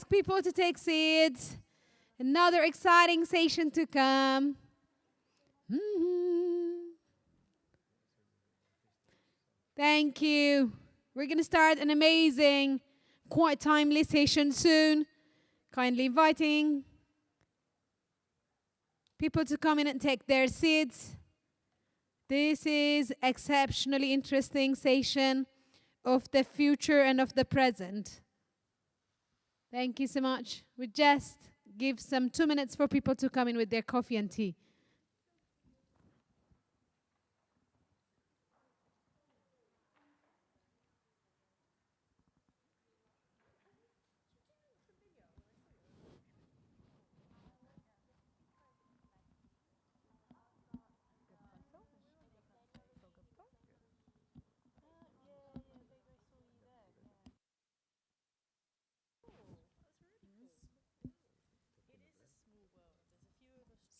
People to take seats. Another exciting session to come. Thank you. We're going to start an amazing, quite timely session soon. Kindly inviting people to come in and take their seats. This is exceptionally interesting session of the future and of the present. Thank you so much. We just give some 2 minutes for people to come in with their coffee and tea.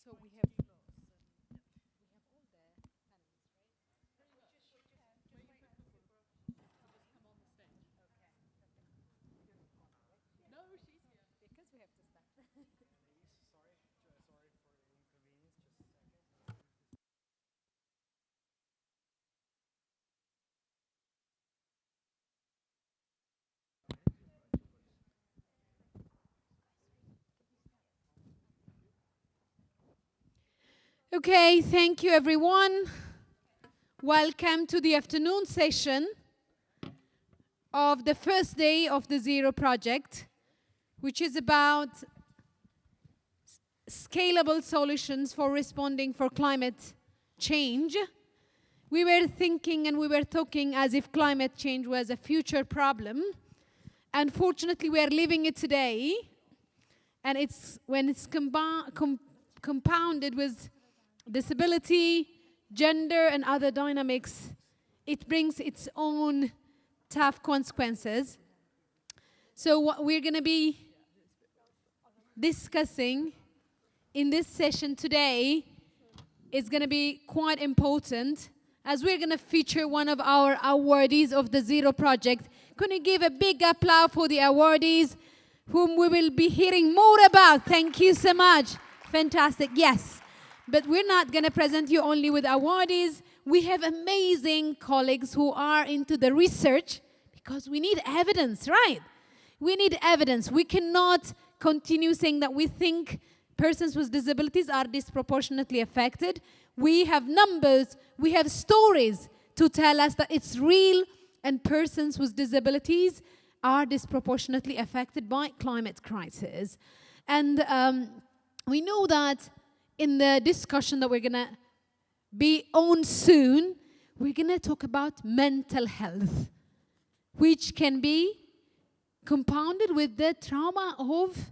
So we have all the because we have to start. Okay, thank you everyone. Welcome to the afternoon session of the first day of the Zero Project, which is about scalable solutions for responding for climate change. We were thinking and we were talking as if climate change was a future problem. Unfortunately, we are living it today, and when it's compounded with disability, gender, and other dynamics, it brings its own tough consequences. So what we're going to be discussing in this session today is going to be quite important, as we're going to feature one of our awardees of the Zero Project. Can you give a big applause for the awardees, whom we will be hearing more about? Thank you so much. Fantastic. Yes. But we're not going to present you only with awardees. We have amazing colleagues who are into the research, because we need evidence, right? We need evidence. We cannot continue saying that we think persons with disabilities are disproportionately affected. We have numbers, we have stories to tell us that it's real, and persons with disabilities are disproportionately affected by climate crisis. And we know that in the discussion that we're going to be on soon, we're going to talk about mental health, which can be compounded with the trauma of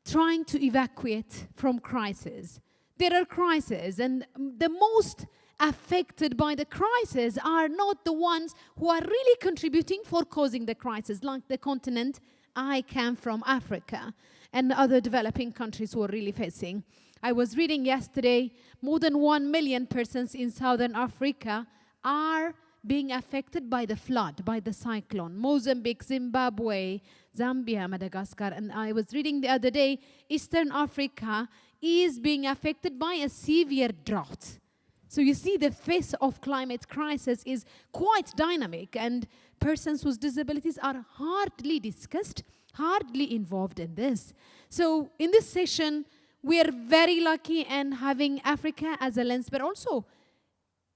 trying to evacuate from crisis. There are crises, and the most affected by the crisis are not the ones who are really contributing for causing the crisis, like the continent I come from, Africa, and other developing countries who are really facing. I was reading yesterday, more than 1 million persons in Southern Africa are being affected by the flood, by the cyclone. Mozambique, Zimbabwe, Zambia, Madagascar. And I was reading the other day, Eastern Africa is being affected by a severe drought. So you see, the face of climate crisis is quite dynamic, and persons with disabilities are hardly discussed, hardly involved in this. So in this session, we are very lucky in having Africa as a lens, but also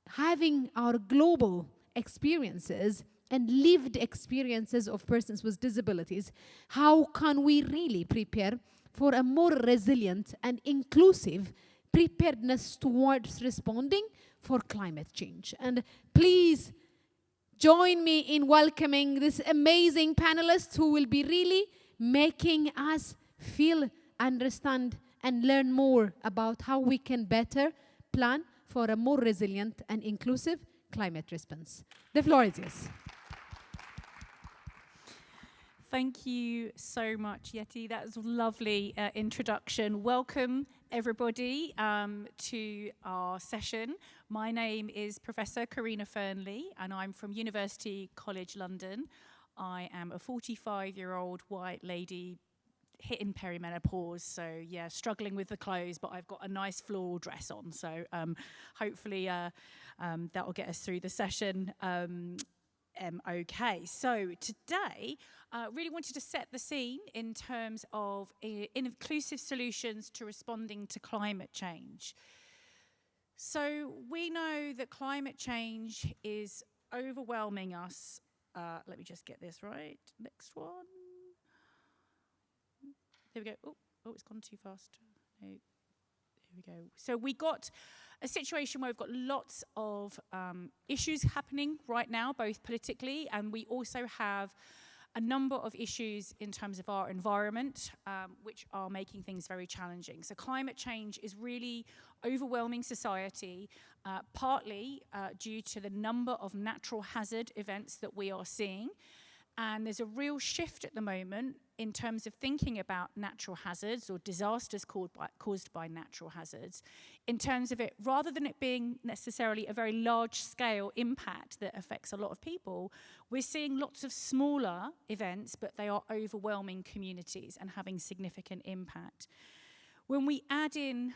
having our global experiences and lived experiences of persons with disabilities. How can we really prepare for a more resilient and inclusive preparedness towards responding for climate change? And please join me in welcoming this amazing panelists who will be really making us feel, understand, and learn more about how we can better plan for a more resilient and inclusive climate response. The floor is yours. Thank you so much, Yeti. That was a lovely introduction. Welcome, everybody, to our session. My name is Professor Karina Fernley, and I'm from University College London. I am a 45-year-old white lady hitting perimenopause, so yeah, struggling with the clothes, but I've got a nice floral dress on, so hopefully that will get us through the session. Okay, so today, really wanted to set the scene in terms of inclusive solutions to responding to climate change. So we know that climate change is overwhelming us. Let me just get this right. Next one. There we go. Oh, it's gone too fast. No. There we go. So we got a situation where we've got lots of issues happening right now, both politically, and we also have a number of issues in terms of our environment, which are making things very challenging. So climate change is really overwhelming society, partly due to the number of natural hazard events that we are seeing. And there's a real shift at the moment in terms of thinking about natural hazards or disasters caused by natural hazards, in terms of it, rather than it being necessarily a very large-scale impact that affects a lot of people, we're seeing lots of smaller events, but they are overwhelming communities and having significant impact. When we add in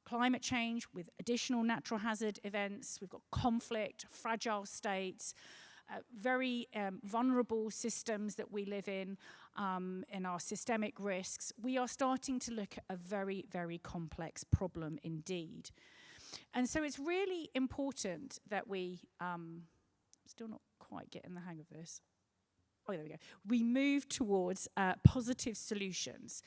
climate change with additional natural hazard events, we've got conflict, fragile states, very vulnerable systems that we live in our systemic risks, we are starting to look at a very, very complex problem indeed. And so it's really important that we, still not quite getting the hang of this. Oh, there we go. We move towards positive solutions.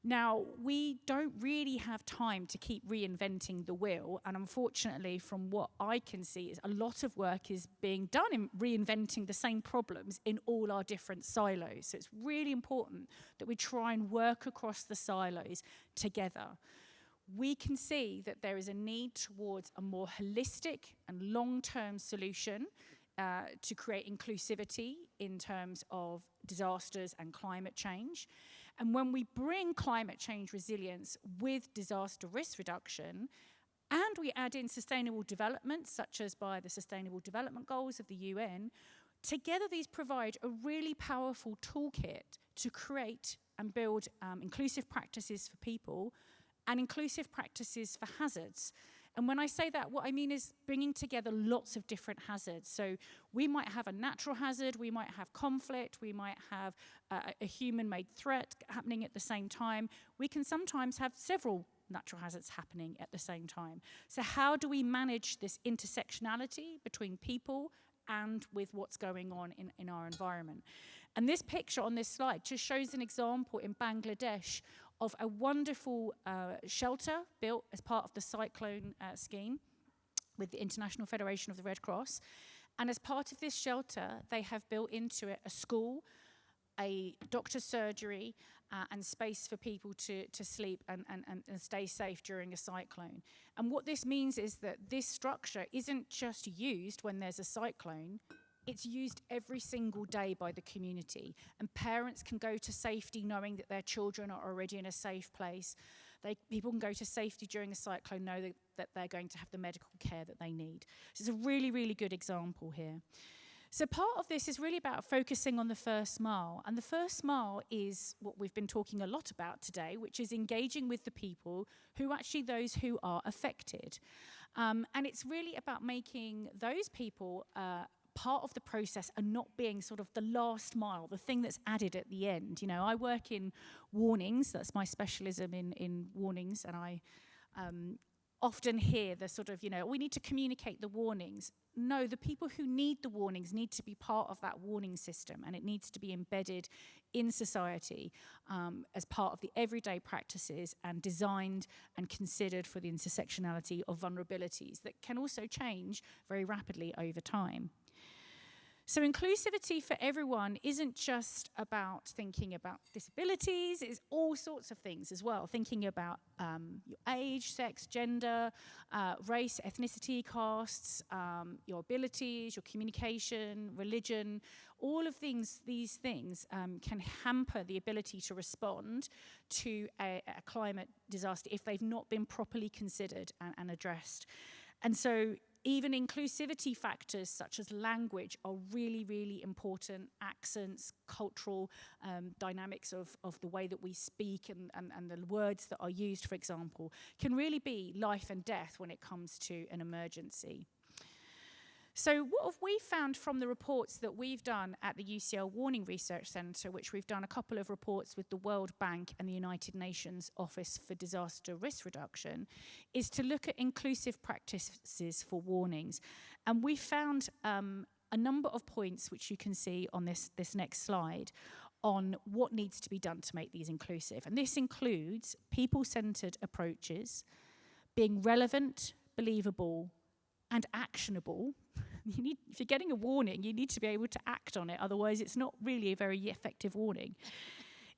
Now, we don't really have time to keep reinventing the wheel, and unfortunately, from what I can see, is a lot of work is being done in reinventing the same problems in all our different silos. So it's really important that we try and work across the silos together. We can see that there is a need towards a more holistic and long-term solution to create inclusivity in terms of disasters and climate change. And when we bring climate change resilience with disaster risk reduction, and we add in sustainable development, such as by the Sustainable Development Goals of the UN, together these provide a really powerful toolkit to create and build inclusive practices for people and inclusive practices for hazards. And when I say that, what I mean is bringing together lots of different hazards. So we might have a natural hazard, we might have conflict, we might have a human-made threat happening at the same time. We can sometimes have several natural hazards happening at the same time. So how do we manage this intersectionality between people and with what's going on in our environment? And this picture on this slide just shows an example in Bangladesh of a wonderful shelter built as part of the cyclone scheme with the International Federation of the Red Cross. And as part of this shelter, they have built into it a school, a doctor's surgery, and space for people to sleep and stay safe during a cyclone. And what this means is that this structure isn't just used when there's a cyclone, it's used every single day by the community, and parents can go to safety knowing that their children are already in a safe place. People can go to safety during a cyclone, know that they're going to have the medical care that they need. So it's a really, really good example here. So part of this is really about focusing on the first mile, and the first mile is what we've been talking a lot about today, which is engaging with the people who actually those who are affected. And it's really about making those people part of the process and not being sort of the last mile, the thing that's added at the end. You know, I work in warnings, that's my specialism in warnings, and I often hear the sort of, you know, we need to communicate the warnings. No, the people who need the warnings need to be part of that warning system, and it needs to be embedded in society as part of the everyday practices and designed and considered for the intersectionality of vulnerabilities that can also change very rapidly over time. So inclusivity for everyone isn't just about thinking about disabilities, it's all sorts of things as well. Thinking about your age, sex, gender, race, ethnicity, castes, your abilities, your communication, religion, all of these things can hamper the ability to respond to a climate disaster if they've not been properly considered and addressed. And so even inclusivity factors such as language are really, really important. Accents, cultural dynamics of the way that we speak and the words that are used, for example, can really be life and death when it comes to an emergency. So what have we found from the reports that we've done at the UCL Warning Research Centre, which we've done a couple of reports with the World Bank and the United Nations Office for Disaster Risk Reduction, is to look at inclusive practices for warnings. And we found a number of points, which you can see on this next slide, on what needs to be done to make these inclusive. And this includes people-centred approaches, being relevant, believable, and actionable. If you're getting a warning, you need to be able to act on it. Otherwise, it's not really a very effective warning.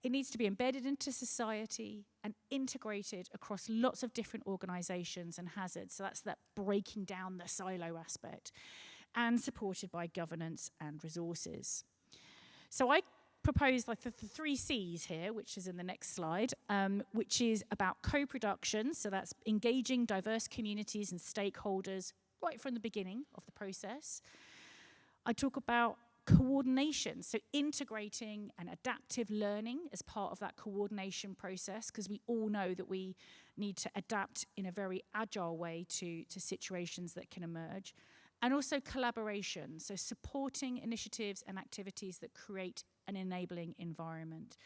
It needs to be embedded into society and integrated across lots of different organisations and hazards. So that's that breaking down the silo aspect. And supported by governance and resources. So I propose like the 3 C's here, which is in the next slide, which is about co-production. So that's engaging diverse communities and stakeholders right from the beginning of the process. I talk about coordination, so integrating and adaptive learning as part of that coordination process, because we all know that we need to adapt in a very agile way to situations that can emerge. And also collaboration, so supporting initiatives and activities that create an enabling environment.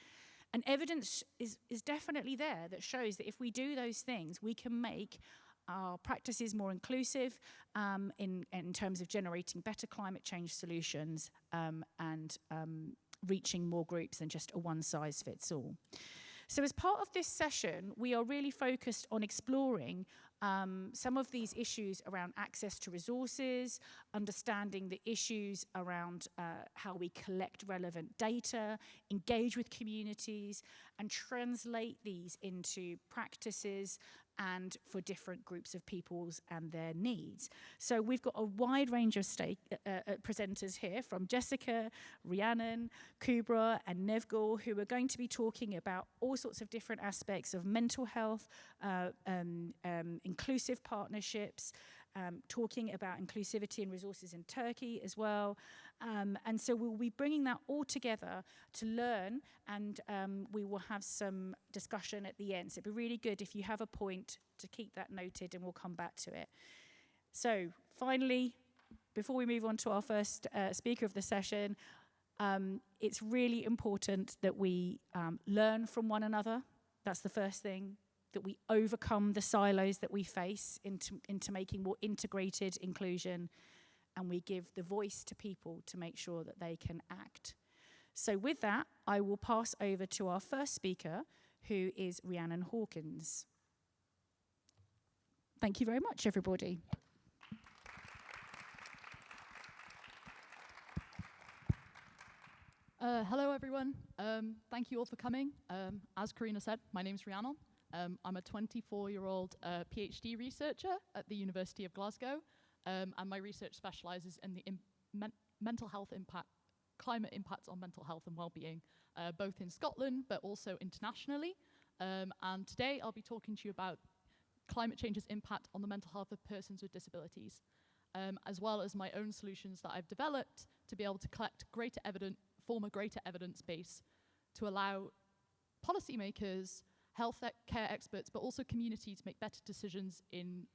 And evidence is definitely there that shows that if we do those things, we can make our practices more inclusive in terms of generating better climate change solutions and reaching more groups than just a one-size-fits-all. So as part of this session, we are really focused on exploring some of these issues around access to resources, understanding the issues around how we collect relevant data, engage with communities, and translate these into practices and for different groups of peoples and their needs. So we've got a wide range of presenters here, from Jessica, Rhiannon, Kubra, and Nevgul, who are going to be talking about all sorts of different aspects of mental health, inclusive partnerships, talking about inclusivity and resources in Turkey as well. And so we'll be bringing that all together to learn, and we will have some discussion at the end. So it'd be really good if you have a point to keep that noted, and we'll come back to it. So finally, before we move on to our first speaker of the session, it's really important that we learn from one another. That's the first thing, that we overcome the silos that we face into making more integrated inclusion, and we give the voice to people to make sure that they can act. So with that, I will pass over to our first speaker, who is Rhiannon Hawkins. Thank you very much, everybody. Hello, everyone. Thank you all for coming. As Karina said, my name's Rhiannon. I'm a 24-year-old PhD researcher at the University of Glasgow, and my research specialises in the mental health impact, climate impacts on mental health and well-being, both in Scotland but also internationally. And today I'll be talking to you about climate change's impact on the mental health of persons with disabilities, as well as my own solutions that I've developed to be able to form a greater evidence base to allow policymakers, health care experts, but also communities to make better decisions in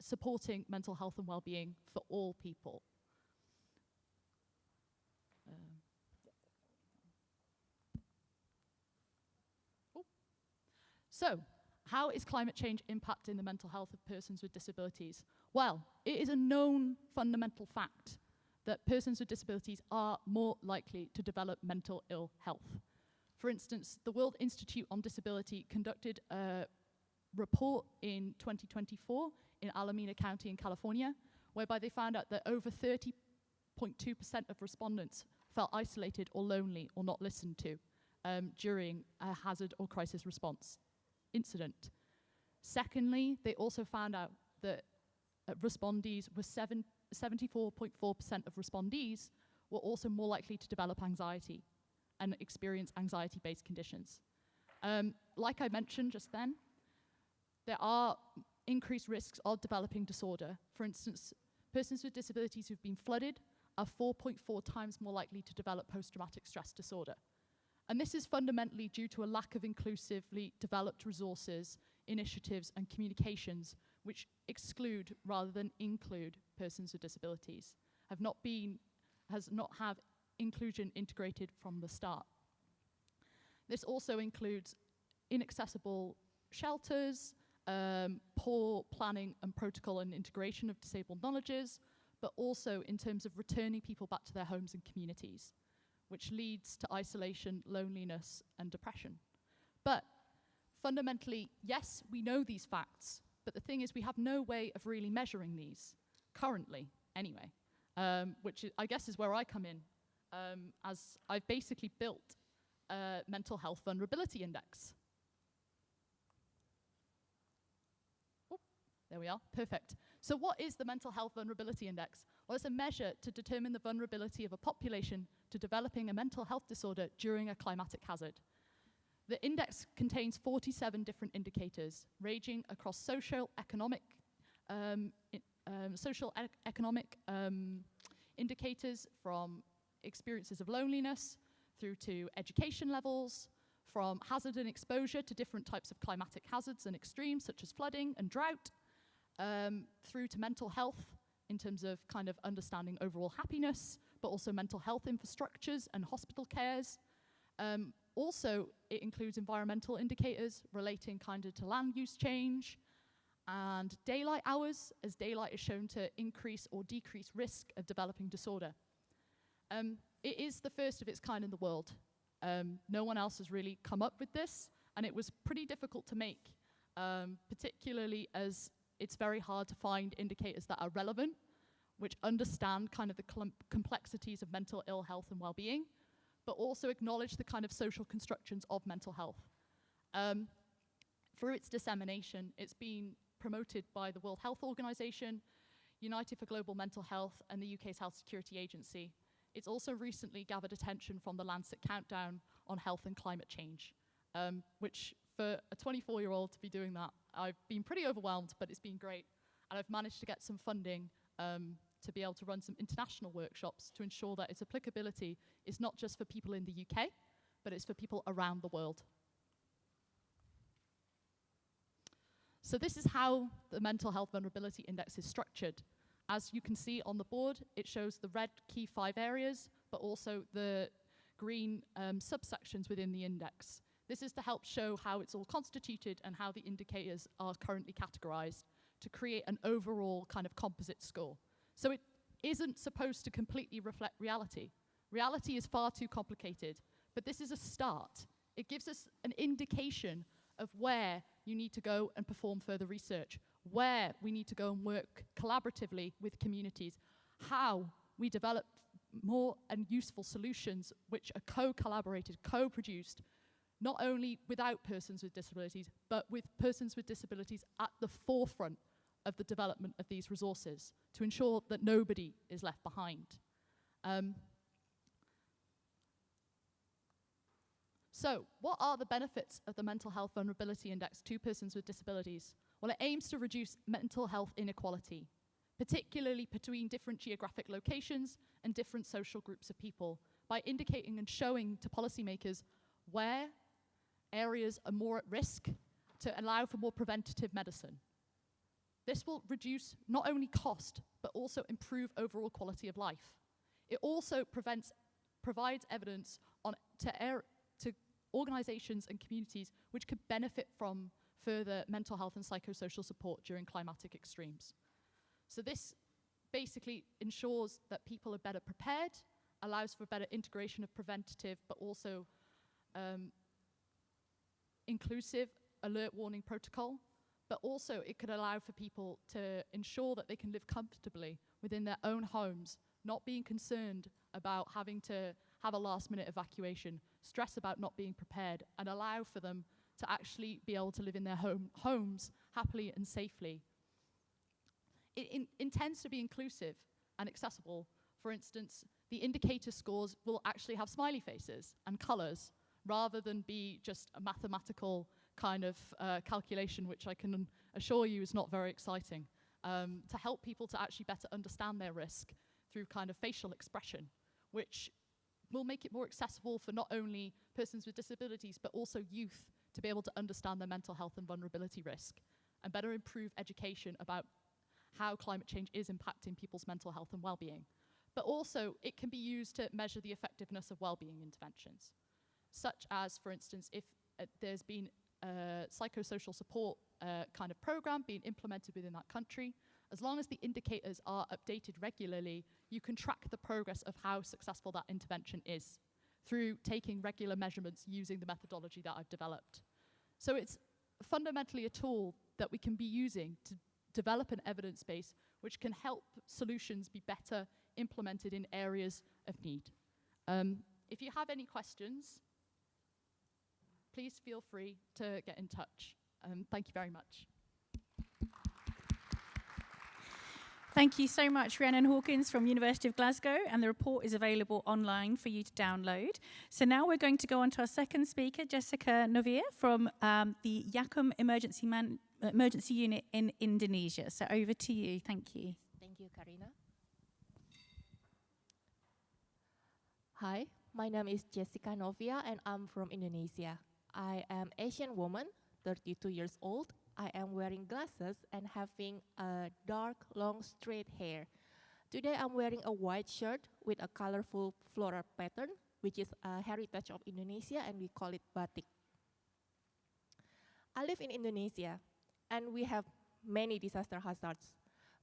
supporting mental health and well-being for all people. So, how is climate change impacting the mental health of persons with disabilities? Well, it is a known fundamental fact that persons with disabilities are more likely to develop mental ill health. For instance, the World Institute on Disability conducted a report in 2024 in Alameda County in California, whereby they found out that over 30.2% of respondents felt isolated or lonely or not listened to during a hazard or crisis response incident. Secondly, they also found out that respondees were 74.4% of respondees were also more likely to develop anxiety and experience anxiety-based conditions. Like I mentioned just then, there are increased risks of developing disorder. For instance, persons with disabilities who've been flooded are 4.4 times more likely to develop post-traumatic stress disorder. And this is fundamentally due to a lack of inclusively developed resources, initiatives, and communications which exclude rather than include persons with disabilities, has not have inclusion integrated from the start. This also includes inaccessible shelters, poor planning and protocol and integration of disabled knowledges, but also in terms of returning people back to their homes and communities, which leads to isolation, loneliness, and depression. But fundamentally, yes, we know these facts, but the thing is we have no way of really measuring these, currently, anyway, which I guess is where I come in, as I've basically built a mental health vulnerability index. There we are, perfect. So what is the Mental Health Vulnerability Index? Well, it's a measure to determine the vulnerability of a population to developing a mental health disorder during a climatic hazard. The index contains 47 different indicators, ranging across social-economic indicators from experiences of loneliness through to education levels, from hazard and exposure to different types of climatic hazards and extremes such as flooding and drought, through to mental health in terms of kind of understanding overall happiness, but also mental health infrastructures and hospital cares. Also, it includes environmental indicators relating kind of to land use change and daylight hours, as daylight is shown to increase or decrease risk of developing disorder. It is the first of its kind in the world. No one else has really come up with this, and it was pretty difficult to make, particularly as it's very hard to find indicators that are relevant, which understand kind of the complexities of mental ill health and well-being, but also acknowledge the kind of social constructions of mental health. Through its dissemination, it's been promoted by the World Health Organization, United for Global Mental Health, and the UK's Health Security Agency. It's also recently gathered attention from the Lancet Countdown on Health and Climate Change, which for a 24-year-old to be doing that, I've been pretty overwhelmed, but it's been great. And I've managed to get some funding to be able to run some international workshops to ensure that its applicability is not just for people in the UK, but it's for people around the world. So this is how the Mental Health Vulnerability Index is structured. As you can see on the board, it shows the red key 5 areas, but also the green subsections within the index. This is to help show how it's all constituted and how the indicators are currently categorized to create an overall kind of composite score. So it isn't supposed to completely reflect reality. Reality is far too complicated, but this is a start. It gives us an indication of where you need to go and perform further research, where we need to go and work collaboratively with communities, how we develop more and useful solutions which are co-collaborated, co-produced, not only without persons with disabilities, but with persons with disabilities at the forefront of the development of these resources to ensure that nobody is left behind. So, what are the benefits of the Mental Health Vulnerability Index to persons with disabilities? Well, it aims to reduce mental health inequality, particularly between different geographic locations and different social groups of people, by indicating and showing to policymakers where areas are more at risk to allow for more preventative medicine. This will reduce not only cost, but also improve overall quality of life. It also provides evidence to organizations and communities which could benefit from further mental health and psychosocial support during climatic extremes. So this basically ensures that people are better prepared, allows for better integration of preventative, but also inclusive alert warning protocol, but also it could allow for people to ensure that they can live comfortably within their own homes, not being concerned about having to have a last-minute evacuation, stress about not being prepared, and allow for them to actually be able to live in their homes happily and safely. It intends to be inclusive and accessible. For instance, the indicator scores will actually have smiley faces and colors rather than be just a mathematical kind of calculation, which I can assure you is not very exciting, to help people to actually better understand their risk through kind of facial expression, which will make it more accessible for not only persons with disabilities, but also youth to be able to understand their mental health and vulnerability risk, and better improve education about how climate change is impacting people's mental health and well-being. But also, it can be used to measure the effectiveness of well-being interventions, such as, for instance, if there's been a psychosocial support kind of program being implemented within that country. As long as the indicators are updated regularly, you can track the progress of how successful that intervention is through taking regular measurements using the methodology that I've developed. So it's fundamentally a tool that we can be using to develop an evidence base which can help solutions be better implemented in areas of need. If you have any questions, please feel free to get in touch. Thank you very much. Thank you so much, Rhiannon Hawkins from University of Glasgow, and the report is available online for you to download. So now we're going to go on to our second speaker, Jessica Novia from the Yakum Emergency Unit in Indonesia. So over to you. Thank you. Thank you, Karina. Hi, my name is Jessica Novia and I'm from Indonesia. I am Asian woman, 32 years old. I am wearing glasses and having a dark, long, straight hair. Today I'm wearing a white shirt with a colorful floral pattern, which is a heritage of Indonesia, and we call it batik. I live in Indonesia, and we have many disaster hazards.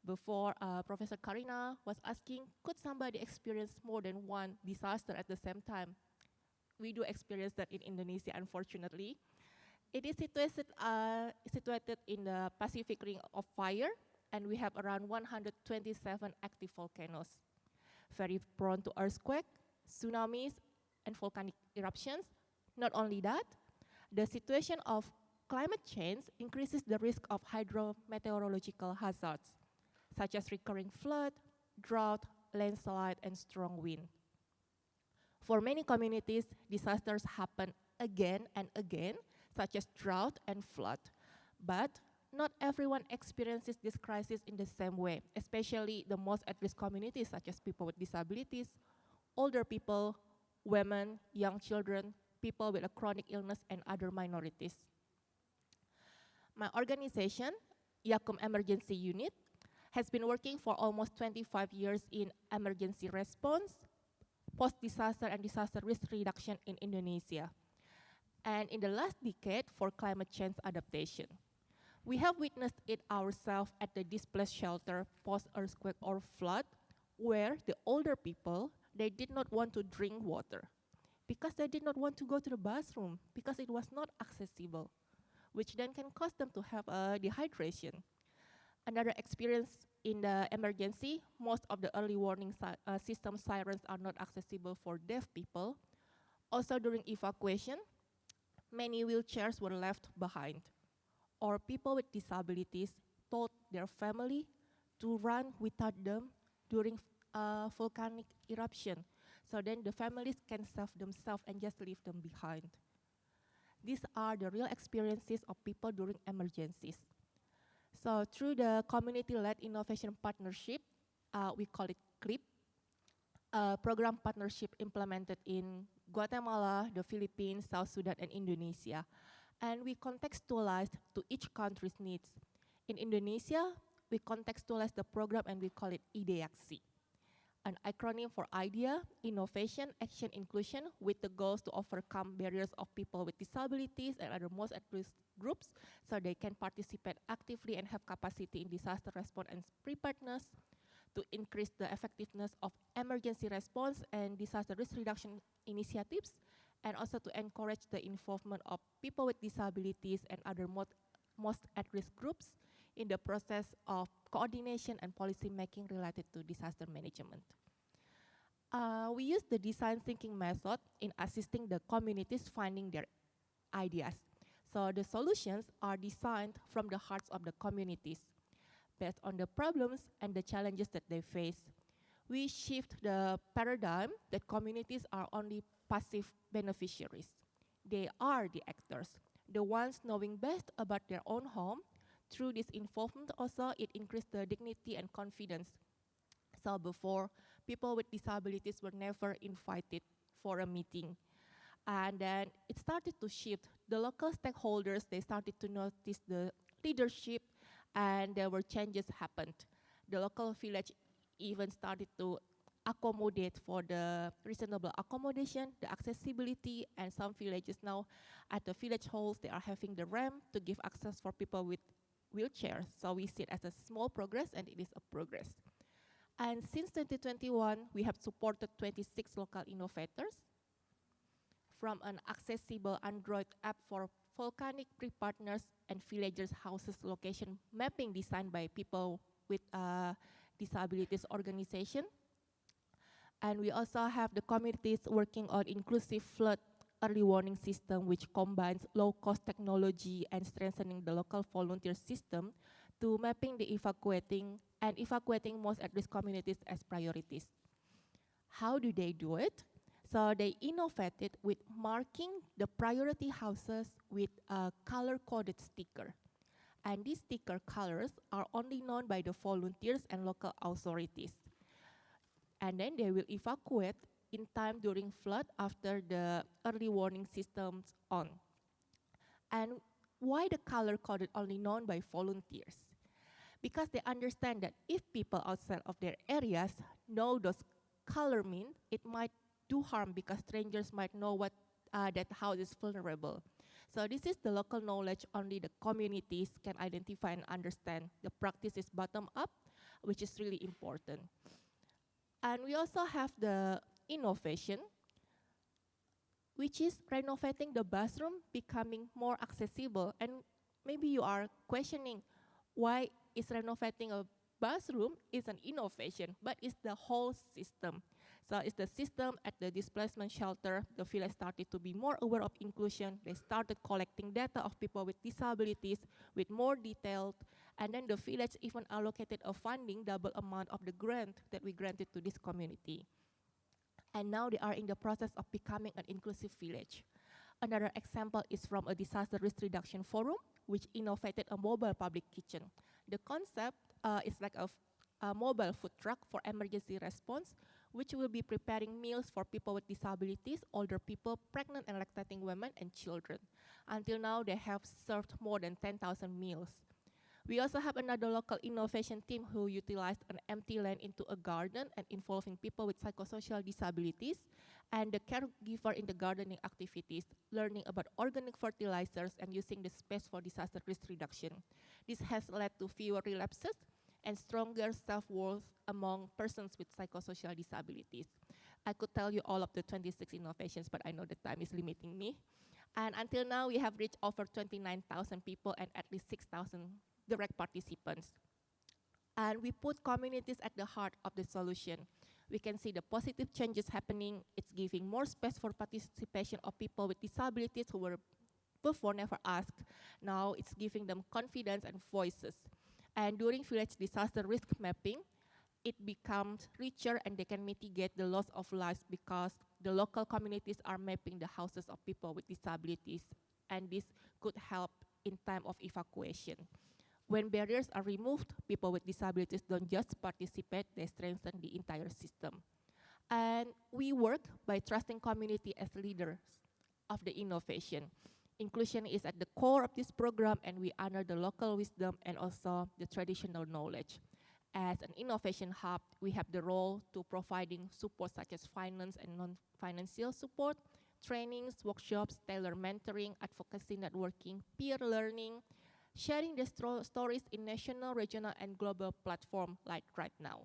Before, Professor Karina was asking, could somebody experience more than one disaster at the same time? We do experience that in Indonesia, unfortunately. It is situated in the Pacific Ring of Fire, and we have around 127 active volcanoes, very prone to earthquake, tsunamis, and volcanic eruptions. Not only that, the situation of climate change increases the risk of hydrometeorological hazards, such as recurring flood, drought, landslide, and strong wind. For many communities, disasters happen again and again, such as drought and flood. But not everyone experiences this crisis in the same way, especially the most at-risk communities, such as people with disabilities, older people, women, young children, people with a chronic illness, and other minorities. My organization, Yakum Emergency Unit, has been working for almost 25 years in emergency response, post-disaster and disaster risk reduction in Indonesia, and in the last decade for climate change adaptation. We have witnessed it ourselves at the displaced shelter post-earthquake or flood, where the older people, they did not want to drink water because they did not want to go to the bathroom because it was not accessible, which then can cause them to have dehydration. Another experience in the emergency, most of the early warning system sirens are not accessible for deaf people. Also during evacuation, many wheelchairs were left behind, or people with disabilities told their family to run without them during a volcanic eruption, so then the families can save themselves and just leave them behind. These are the real experiences of people during emergencies. So through the community-led innovation partnership, we call it CLIP, a program partnership implemented in Guatemala, the Philippines, South Sudan, and Indonesia. And we contextualized to each country's needs. In Indonesia, we contextualized the program and we call it IDEACSI, an acronym for Idea, Innovation, Action, Inclusion, with the goals to overcome barriers of people with disabilities and other most at-risk groups so they can participate actively and have capacity in disaster response and preparedness, to increase the effectiveness of emergency response and disaster risk reduction initiatives, and also to encourage the involvement of people with disabilities and other most at-risk groups in the process of coordination and policy making related to disaster management. We use the design thinking method in assisting the communities finding their ideas. So the solutions are designed from the hearts of the communities, based on the problems and the challenges that they face. We shift the paradigm that communities are only passive beneficiaries. They are the actors. The ones knowing best about their own home, through this involvement also, it increased the dignity and confidence. So before, people with disabilities were never invited for a meeting. And then it started to shift. The local stakeholders, they started to notice the leadership, and there were changes happened. The local village even started to accommodate for the reasonable accommodation, the accessibility, and some villages now at the village halls, they are having the ramp to give access for people with wheelchairs. So we see it as a small progress, and it is a progress. And since 2021, we have supported 26 local innovators, from an accessible Android app for volcanic pre-partners and villagers' houses location mapping designed by people with disabilities organization. And we also have the communities working on inclusive flood early warning system, which combines low-cost technology and strengthening the local volunteer system to mapping the evacuating most at-risk communities as priorities. How do they do it? So they innovated with marking the priority houses with a color-coded sticker. And these sticker colors are only known by the volunteers and local authorities. And then they will evacuate in time during flood after the early warning system's on. And why the color-coded only known by volunteers? Because they understand that if people outside of their areas know those color mean, it might do harm because strangers might know what that house is vulnerable. So this is the local knowledge only the communities can identify and understand. The practice is bottom up, which is really important. And we also have the innovation, which is renovating the bathroom, becoming more accessible. And maybe you are questioning why is renovating a bathroom is an innovation, but it's the whole system. So it's the system at the displacement shelter. The village started to be more aware of inclusion. They started collecting data of people with disabilities with more detailed. And then the village even allocated a funding double amount of the grant that we granted to this community. And now they are in the process of becoming an inclusive village. Another example is from a disaster risk reduction forum, which innovated a mobile public kitchen. The concept is like a mobile food truck for emergency response, which will be preparing meals for people with disabilities, older people, pregnant and lactating women, and children. Until now, they have served more than 10,000 meals. We also have another local innovation team who utilized an empty land into a garden and involving people with psychosocial disabilities, and the caregiver in the gardening activities, learning about organic fertilizers and using the space for disaster risk reduction. This has led to fewer relapses and stronger self-worth among persons with psychosocial disabilities. I could tell you all of the 26 innovations, but I know the time is limiting me. And until now, we have reached over 29,000 people and at least 6,000 direct participants. And we put communities at the heart of the solution. We can see the positive changes happening. It's giving more space for participation of people with disabilities who were before never asked. Now it's giving them confidence and voices. And during village disaster risk mapping, it becomes richer and they can mitigate the loss of lives because the local communities are mapping the houses of people with disabilities, and this could help in time of evacuation. When barriers are removed, people with disabilities don't just participate, they strengthen the entire system. And we work by trusting community as leaders of the innovation. Inclusion is at the core of this program, and we honor the local wisdom and also the traditional knowledge. As an innovation hub, we have the role to providing support such as finance and non-financial support, trainings, workshops, tailored mentoring, advocacy networking, peer learning, sharing the stories in national, regional, and global platform like right now.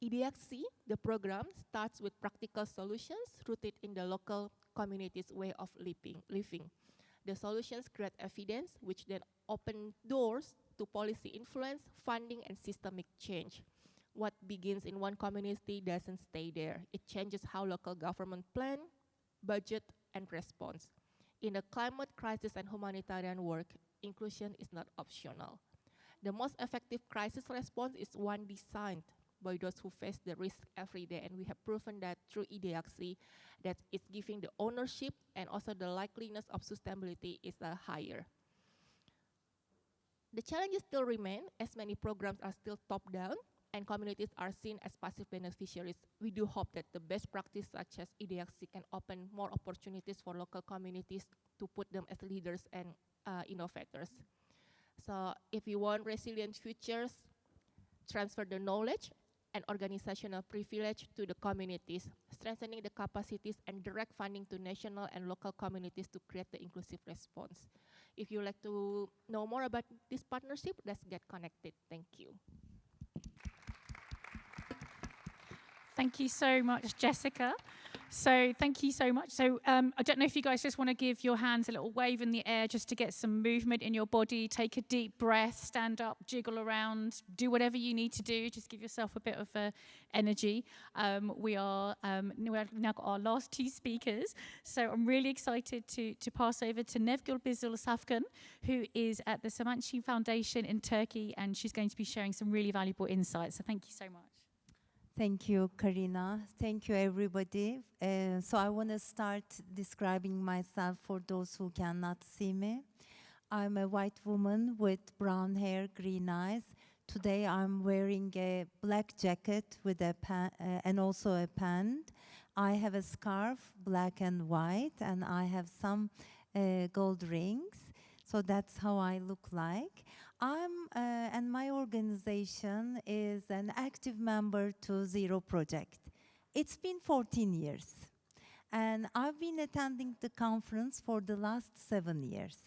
EDXC, the program, starts with practical solutions rooted in the local community's way of living. The solutions create evidence, which then open doors to policy influence, funding, and systemic change. What begins in one community doesn't stay there. It changes how local government plan, budget, and response. In a climate crisis and humanitarian work, inclusion is not optional. The most effective crisis response is one designed by those who face the risk every day. And we have proven that through EDXC, that it's giving the ownership and also the likeliness of sustainability is higher. The challenges still remain, as many programs are still top-down and communities are seen as passive beneficiaries. We do hope that the best practice such as EDXC can open more opportunities for local communities to put them as leaders and innovators. So if you want resilient futures, transfer the knowledge and organizational privilege to the communities, strengthening the capacities and direct funding to national and local communities to create the inclusive response. If you'd like to know more about this partnership, let's get connected. Thank you. Thank you so much, Jessica. So thank you so much. So I don't know if you guys just want to give your hands a little wave in the air just to get some movement in your body. Take a deep breath, stand up, jiggle around, do whatever you need to do. Just give yourself a bit of energy. We've now got our last two speakers. So I'm really excited to pass over to Nevgül Bizul Safkan, who is at the Samanci Foundation in Turkey, and she's going to be sharing some really valuable insights. So thank you so much. Thank you, Karina. Thank you, everybody. So I want to start describing myself for those who cannot see me. I'm a white woman with brown hair, green eyes. Today I'm wearing a black jacket with a and also a pant. I have a scarf, black and white, and I have some gold rings. So that's how I look like. And my organization is an active member to Zero Project. It's been 14 years, and I've been attending the conference for the last 7 years.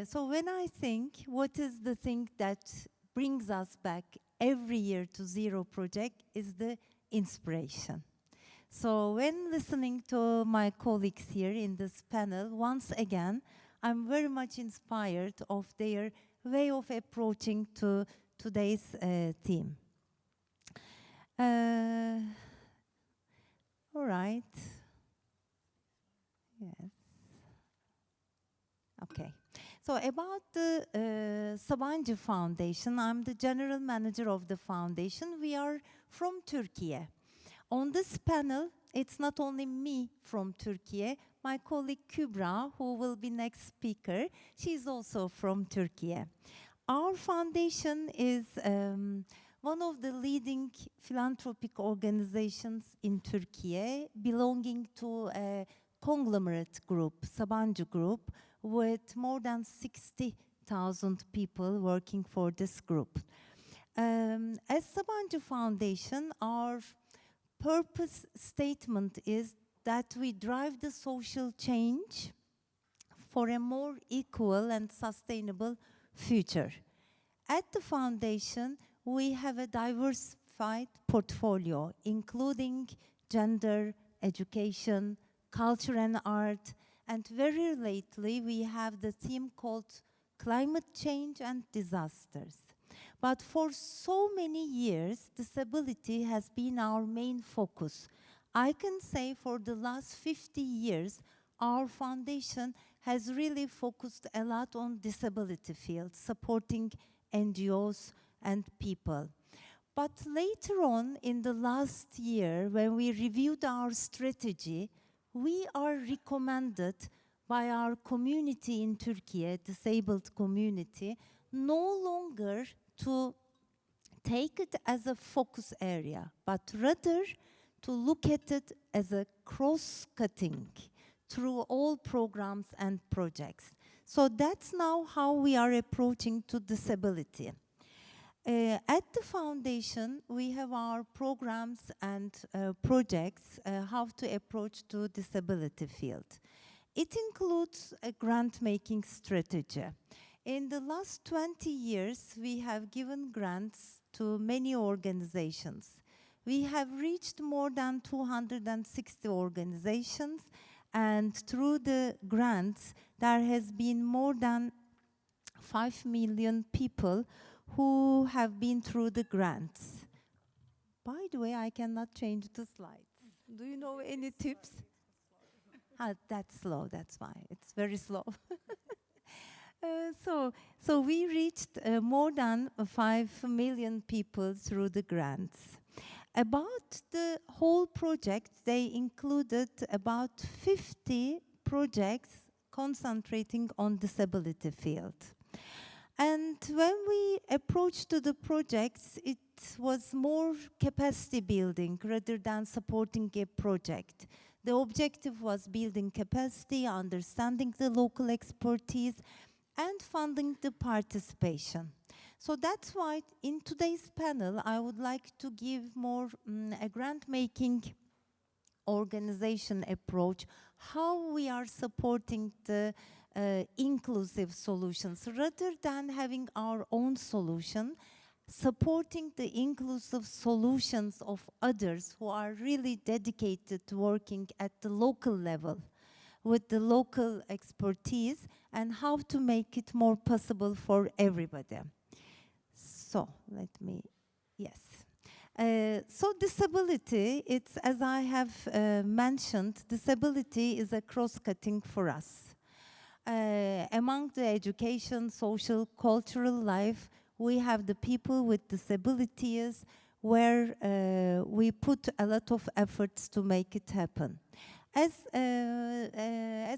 So when I think, what is the thing that brings us back every year to Zero Project is the inspiration. So when listening to my colleagues here in this panel, once again, I'm very much inspired of their way of approaching to today's theme. All right. Yes. Okay. So about the Sabancı Foundation, I'm the general manager of the foundation. We are from Turkey. On this panel, it's not only me from Turkey, my colleague Kübra, who will be next speaker, she's also from Turkey. Our foundation is one of the leading philanthropic organizations in Turkey, belonging to a conglomerate group, Sabancı Group, with more than 60,000 people working for this group. As Sabancı Foundation, our purpose statement is that we drive the social change for a more equal and sustainable future. At the foundation, we have a diversified portfolio, including gender, education, culture and art, and very lately we have the theme called climate change and disasters. But for so many years, disability has been our main focus. I can say for the last 50 years, our foundation has really focused a lot on disability field, supporting NGOs and people. But later on, in the last year, when we reviewed our strategy, we are recommended by our community in Turkey, disabled community, no longer to take it as a focus area, but rather to look at it as a cross-cutting through all programs and projects. So that's now how we are approaching to disability. At the foundation, we have our programs and projects, how to approach to disability field. It includes a grant-making strategy. In the last 20 years, we have given grants to many organizations. We have reached more than 260 organizations, and through the grants, there has been more than 5 million people who have been through the grants. By the way, I cannot change the slides. Do you know any tips? That's slow, that's why. It's very slow. So we reached more than 5 million people through the grants. About the whole project, they included about 50 projects concentrating on disability field. And when we approached to the projects, it was more capacity building rather than supporting a project. The objective was building capacity, understanding the local expertise, and funding the participation. So that's why in today's panel, I would like to give more a grant-making organization approach, how we are supporting the inclusive solutions rather than having our own solution, supporting the inclusive solutions of others who are really dedicated to working at the local level with the local expertise and how to make it more possible for everybody. So let me, yes. So disability, it's as I have mentioned, disability is a cross-cutting for us. Among the education, social, cultural life, we have the people with disabilities where we put a lot of efforts to make it happen. As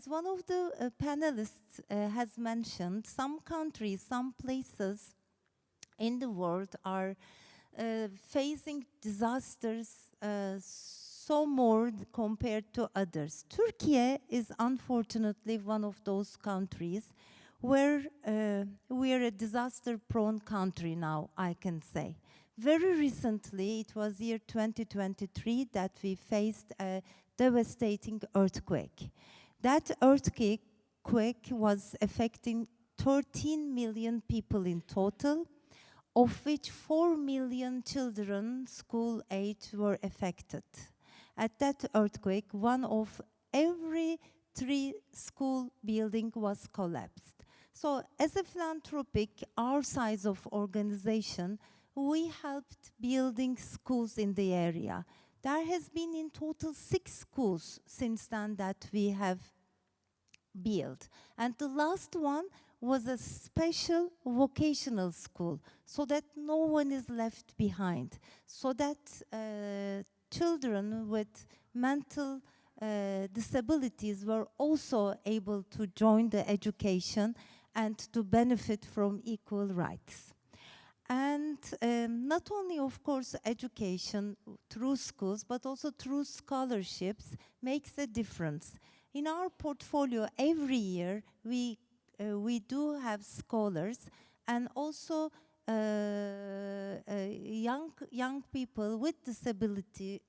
one of the panelists has mentioned, some countries, some places in the world are facing disasters so more compared to others. Turkey is unfortunately one of those countries where we are a disaster-prone country now, I can say. Very recently, it was year 2023 that we faced a devastating earthquake. That earthquake was affecting 13 million people in total, of which 4 million children, school age, were affected. At that earthquake, one of every 3 school buildings was collapsed. So as a philanthropic, our size of organization, we helped building schools in the area. There has been in total 6 schools since then that we have built. And the last one was a special vocational school, so that no one is left behind, so that children with mental disabilities were also able to join the education and to benefit from equal rights. And not only, of course, education through schools, but also through scholarships makes a difference. In our portfolio, every year, we do have scholars, and also young people with disability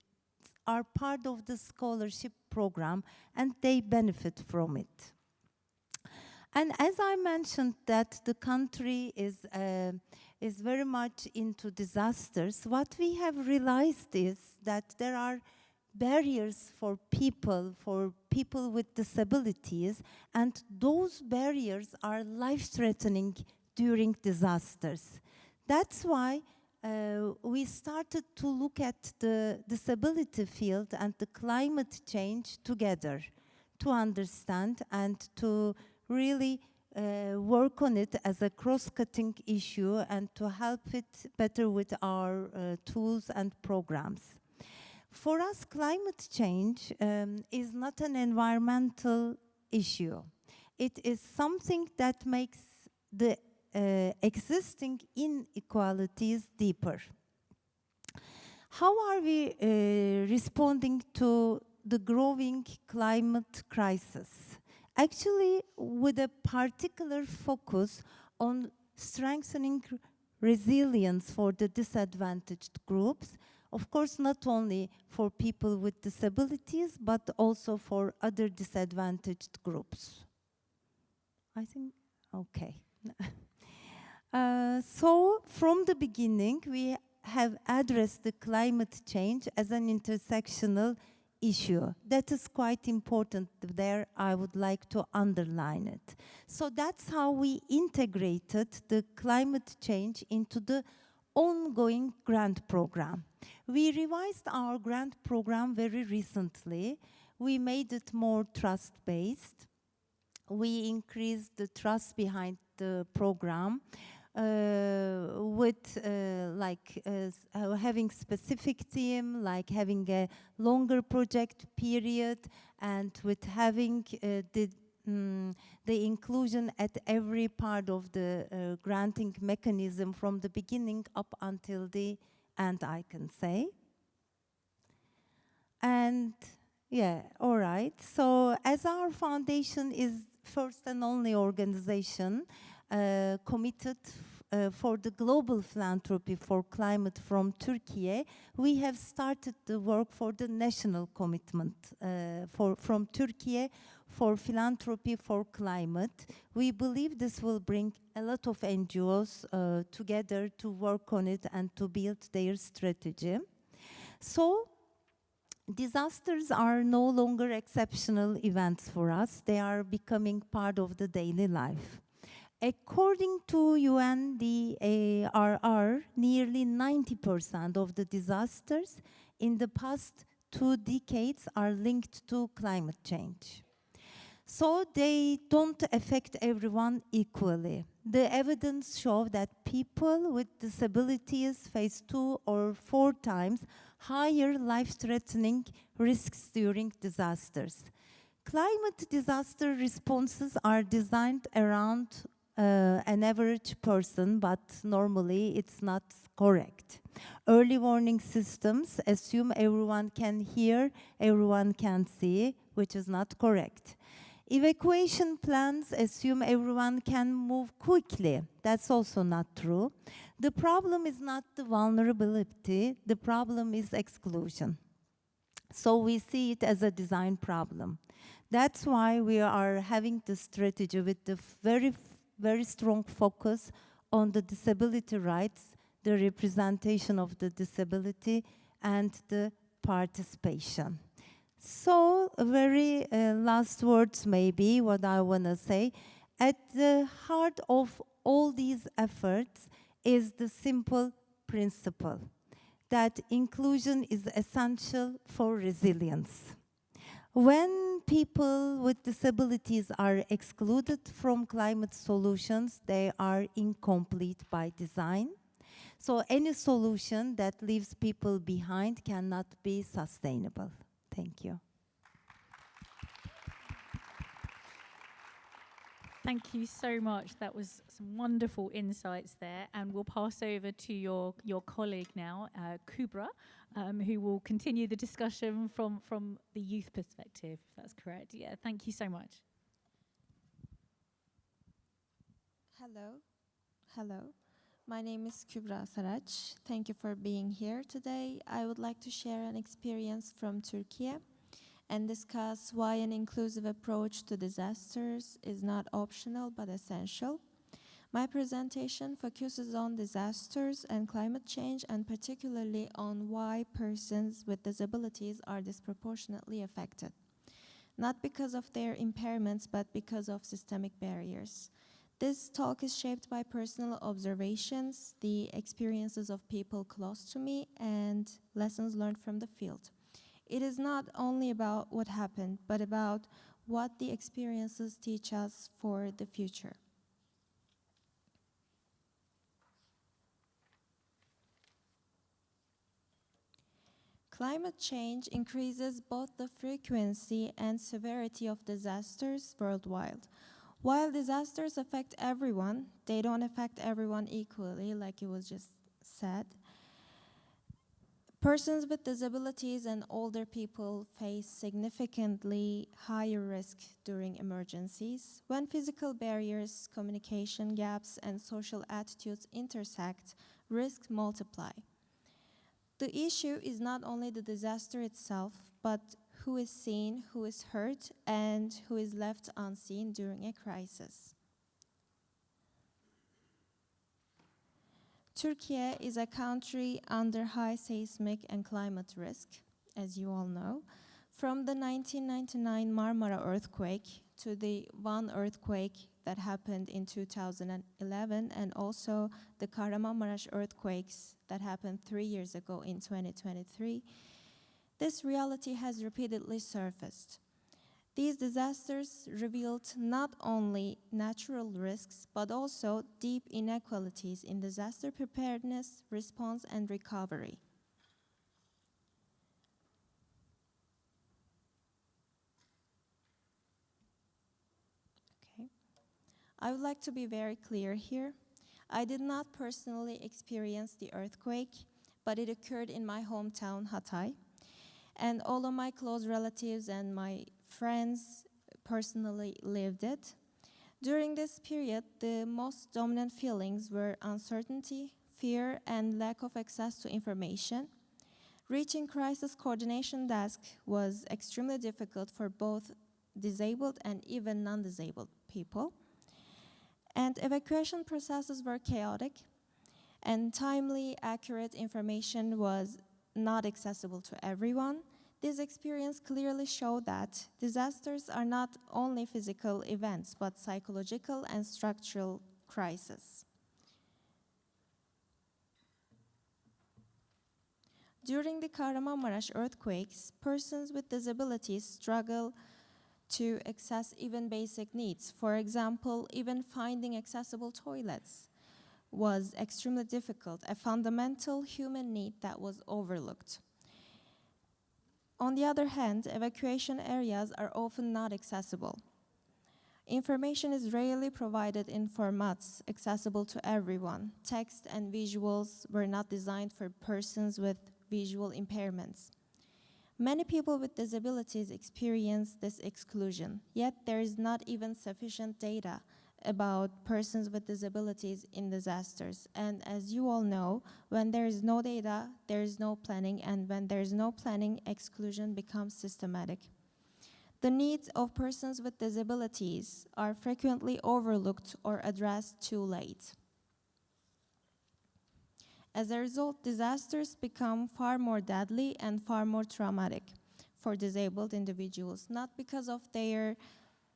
are part of the scholarship program, and they benefit from it. And as I mentioned that the country is very much into disasters, what we have realized is that there are barriers for people with disabilities, and those barriers are life-threatening during disasters. That's why we started to look at the disability field and the climate change together to understand and to really work on it as a cross-cutting issue and to help it better with our tools and programs. For us, climate change is not an environmental issue. It is something that makes the existing inequalities deeper. How are we responding to the growing climate crisis? Actually, with a particular focus on strengthening resilience for the disadvantaged groups, of course, not only for people with disabilities, but also for other disadvantaged groups. I think, okay. So, from the beginning, we have addressed the climate change as an intersectional issue. That is quite important there. I would like to underline it. So that's how we integrated the climate change into the ongoing grant program. We revised our grant program very recently. We made it more trust-based. we increased the trust behind the program with having specific theme, like having a longer project period, and with having the inclusion at every part of the granting mechanism from the beginning up until the end, I can say. And yeah, all right. So as our foundation is first and only organization committed for the global philanthropy for climate from Turkey, we have started the work for the national commitment from Turkey for philanthropy for climate. We believe this will bring a lot of NGOs together to work on it and to build their strategy. So disasters are no longer exceptional events for us. They are becoming part of the daily life. According to UNDRR, nearly 90% of the disasters in the past 2 decades are linked to climate change. So they don't affect everyone equally. The evidence shows that people with disabilities face 2 or 4 times higher life-threatening risks during disasters. Climate disaster responses are designed around an average person, but normally it's not correct. Early warning systems assume everyone can hear, everyone can see, which is not correct. Evacuation plans assume everyone can move quickly. That's also not true. The problem is not the vulnerability, the problem is exclusion. So we see it as a design problem. That's why we are having the strategy with the very strong focus on the disability rights, the representation of the disability, and the participation. So, very last words maybe, what I want to say. At the heart of all these efforts is the simple principle that inclusion is essential for resilience. When people with disabilities are excluded from climate solutions, they are incomplete by design. So any solution that leaves people behind cannot be sustainable. Thank you. Thank you so much. That was some wonderful insights there. And we'll pass over to your colleague now, Kubra, who will continue the discussion from the youth perspective, if that's correct. Yeah, thank you so much. Hello. My name is Kubra Sarac. Thank you for being here today. I would like to share an experience from Turkey and discuss why an inclusive approach to disasters is not optional but essential. My presentation focuses on disasters and climate change, and particularly on why persons with disabilities are disproportionately affected. Not because of their impairments, but because of systemic barriers. This talk is shaped by personal observations, the experiences of people close to me, and lessons learned from the field. It is not only about what happened, but about what the experiences teach us for the future. Climate change increases both the frequency and severity of disasters worldwide. While disasters affect everyone, they don't affect everyone equally, like it was just said. Persons with disabilities and older people face significantly higher risk during emergencies. When physical barriers, communication gaps, and social attitudes intersect, risks multiply. The issue is not only the disaster itself, but who is seen, who is hurt, and who is left unseen during a crisis. Turkey is a country under high seismic and climate risk, as you all know. From the 1999 Marmara earthquake to the one earthquake that happened in 2011, and also the Kahramanmaraş earthquakes that happened 3 years ago in 2023, this reality has repeatedly surfaced. These disasters revealed not only natural risks, but also deep inequalities in disaster preparedness, response, and recovery. Okay. I would like to be very clear here. I did not personally experience the earthquake, but it occurred in my hometown, Hatay. And all of my close relatives and my friends personally lived it. During this period, the most dominant feelings were uncertainty, fear, and lack of access to information. Reaching crisis coordination desk was extremely difficult for both disabled and even non-disabled people. And evacuation processes were chaotic, and timely, accurate information was not accessible to everyone. This experience clearly showed that disasters are not only physical events, but psychological and structural crises. During the Kahramanmaraş earthquakes, persons with disabilities struggle to access even basic needs. For example, even finding accessible toilets was extremely difficult, a fundamental human need that was overlooked. On the other hand, evacuation areas are often not accessible. Information is rarely provided in formats accessible to everyone. Text and visuals were not designed for persons with visual impairments. Many people with disabilities experience this exclusion, yet there is not even sufficient data about persons with disabilities in disasters. And as you all know, when there is no data, there is no planning, and when there is no planning, exclusion becomes systematic. The needs of persons with disabilities are frequently overlooked or addressed too late. As a result, disasters become far more deadly and far more traumatic for disabled individuals, not because of their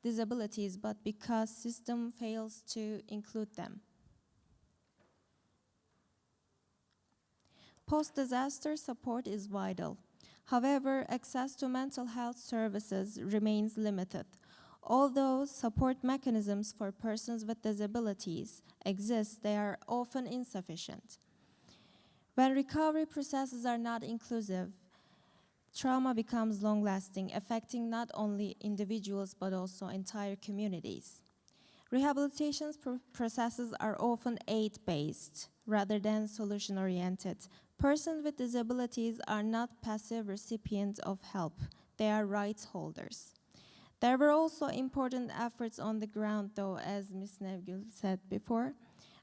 disabilities, but because system fails to include them. Post-disaster support is vital. However, access to mental health services remains limited. Although support mechanisms for persons with disabilities exist, they are often insufficient. When recovery processes are not inclusive, trauma becomes long-lasting, affecting not only individuals but also entire communities. Rehabilitation processes are often aid-based rather than solution-oriented. Persons with disabilities are not passive recipients of help. They are rights holders. There were also important efforts on the ground, though, as Ms. Nevgül said before.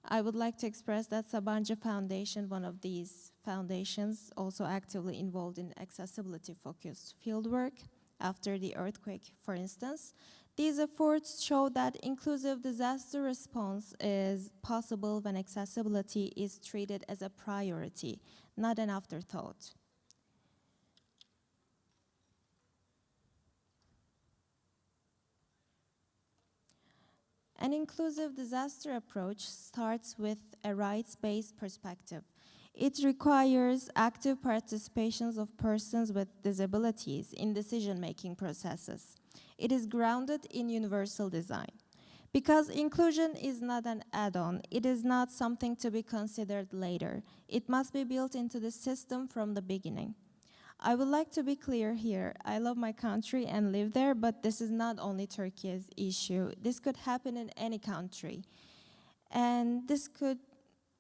I would like to express that Sabancı Foundation, one of these foundations, also actively involved in accessibility-focused fieldwork after the earthquake, for instance. These efforts show that inclusive disaster response is possible when accessibility is treated as a priority, not an afterthought. An inclusive disaster approach starts with a rights-based perspective. It requires active participation of persons with disabilities in decision-making processes. It is grounded in universal design. Because inclusion is not an add-on, it is not something to be considered later. It must be built into the system from the beginning. I would like to be clear here. I love my country and live there, but this is not only Turkey's issue. This could happen in any country. And this could,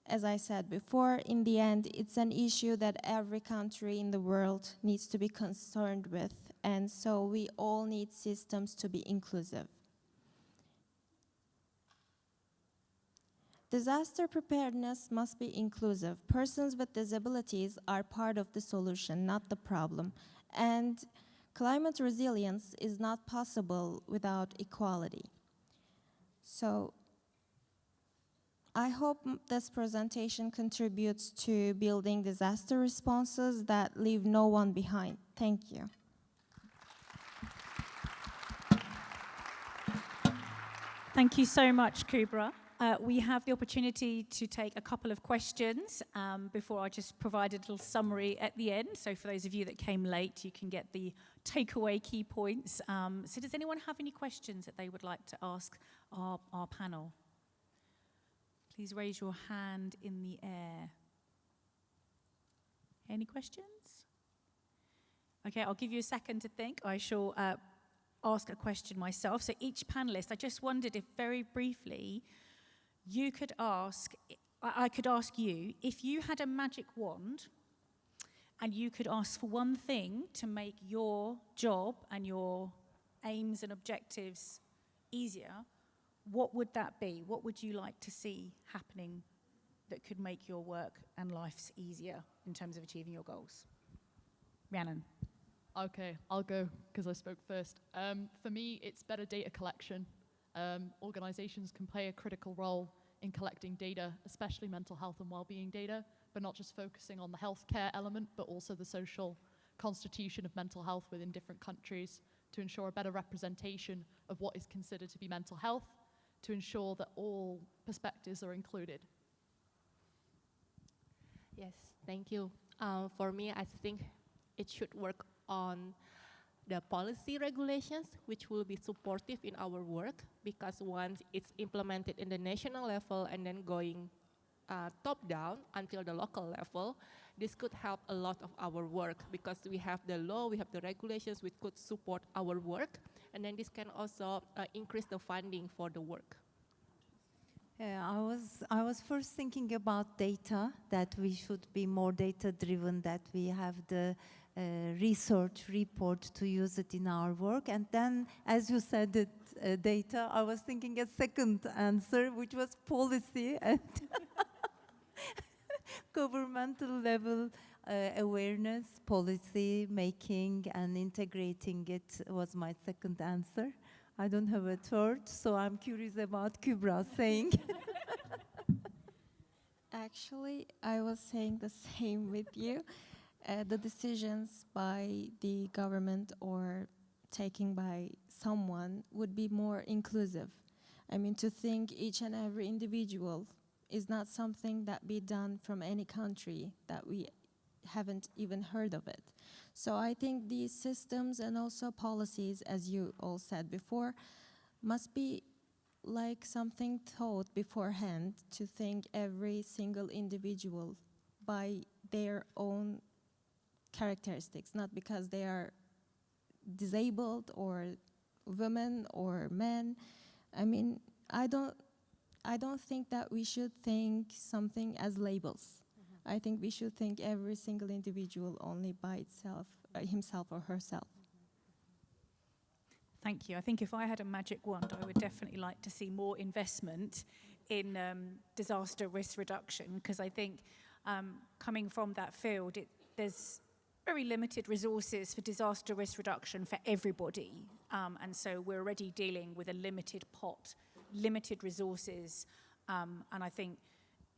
as I said before, in the end, it's an issue that every country in the world needs to be concerned with. And so we all need systems to be inclusive. Disaster preparedness must be inclusive. Persons with disabilities are part of the solution, not the problem. And climate resilience is not possible without equality. So I hope this presentation contributes to building disaster responses that leave no one behind. Thank you. Thank you so much, Kubra. we have the opportunity to take a couple of questions before I just provide a little summary at the end. So for those of you that came late, you can get the takeaway key points. So does anyone have any questions that they would like to ask our panel? Please raise your hand in the air. Any questions? Okay, I'll give you a second to think. I shall ask a question myself. So each panelist, I just wondered if very briefly you could ask, I could ask you, if you had a magic wand and you could ask for one thing to make your job and your aims and objectives easier, what would that be? What would you like to see happening that could make your work and lives easier in terms of achieving your goals? Rhiannon. Okay, I'll go because I spoke first. For me, it's better data collection. Organizations can play a critical role in collecting data, especially mental health and well-being data, but not just focusing on the healthcare element, but also the social constitution of mental health within different countries to ensure a better representation of what is considered to be mental health, to ensure that all perspectives are included. Yes, thank you. For me, I think it should work on the policy regulations, which will be supportive in our work, because once it's implemented in the national level and then going top down until the local level, this could help a lot of our work, because we have the law, we have the regulations which could support our work, and then this can also increase the funding for the work. I was first thinking about data, that we should be more data-driven, that we have the research report to use it in our work. And then, as you said, that data, I was thinking a second answer, which was policy and governmental level awareness, policy making and integrating it was my second answer. I don't have a third, so I'm curious about Kübra saying. Actually, I was saying the same with you. The decisions by the government or taken by someone would be more inclusive. I mean, to think each and every individual is not something that be done from any country that we haven't even heard of it. So I think these systems and also policies, as you all said before, must be like something thought beforehand to think every single individual by their own characteristics, not because they are disabled or women or men. I mean, I don't think that we should think something as labels. I think we should think every single individual only by itself, himself or herself. Thank you. I think if I had a magic wand, I would definitely like to see more investment in disaster risk reduction, because I think coming from that field, there's very limited resources for disaster risk reduction for everybody. And so we're already dealing with a limited pot, limited resources. And I think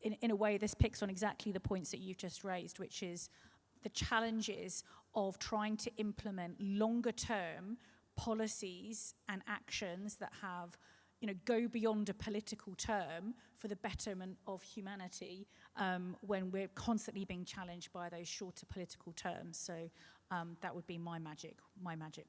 in a way, this picks on exactly the points that you've just raised, which is the challenges of trying to implement longer-term policies and actions that have, go beyond a political term for the betterment of humanity when we're constantly being challenged by those shorter political terms. So that would be my magic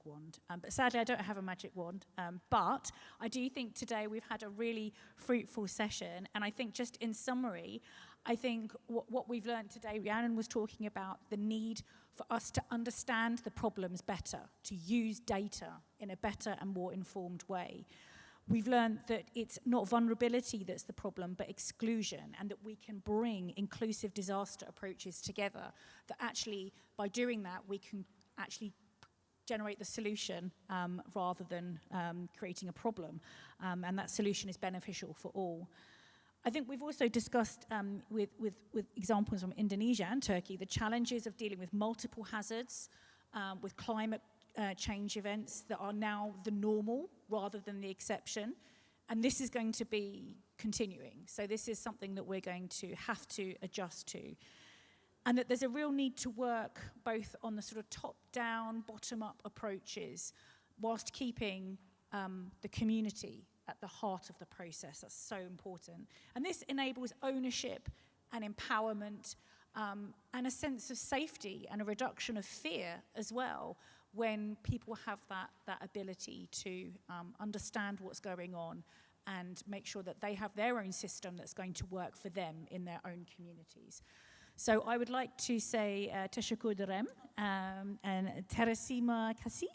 wand. But sadly, I don't have a magic wand. But I do think today we've had a really fruitful session. And I think just in summary, I think what we've learned today, Rhiannon was talking about the need for us to understand the problems better, to use data in a better and more informed way. We've learned that it's not vulnerability that's the problem, but exclusion, and that we can bring inclusive disaster approaches together, that actually, by doing that, we can actually generate the solution rather than creating a problem, and that solution is beneficial for all. I think we've also discussed with examples from Indonesia and Turkey the challenges of dealing with multiple hazards, with climate change events that are now the normal rather than the exception. And this is going to be continuing. So this is something that we're going to have to adjust to. And that there's a real need to work both on the sort of top-down, bottom-up approaches whilst keeping the community at the heart of the process. That's so important. And this enables ownership and empowerment and a sense of safety and a reduction of fear as well when people have that ability to understand what's going on and make sure that they have their own system that's going to work for them in their own communities. So I would like to say Teşekkür ederim and Teresima Kasi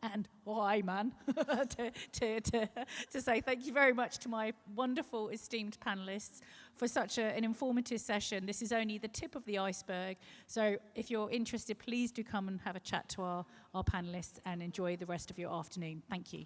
and Oyman to say thank you very much to my wonderful esteemed panelists for such an informative session. This is only the tip of the iceberg. So if you're interested, please do come and have a chat to our panelists and enjoy the rest of your afternoon. Thank you.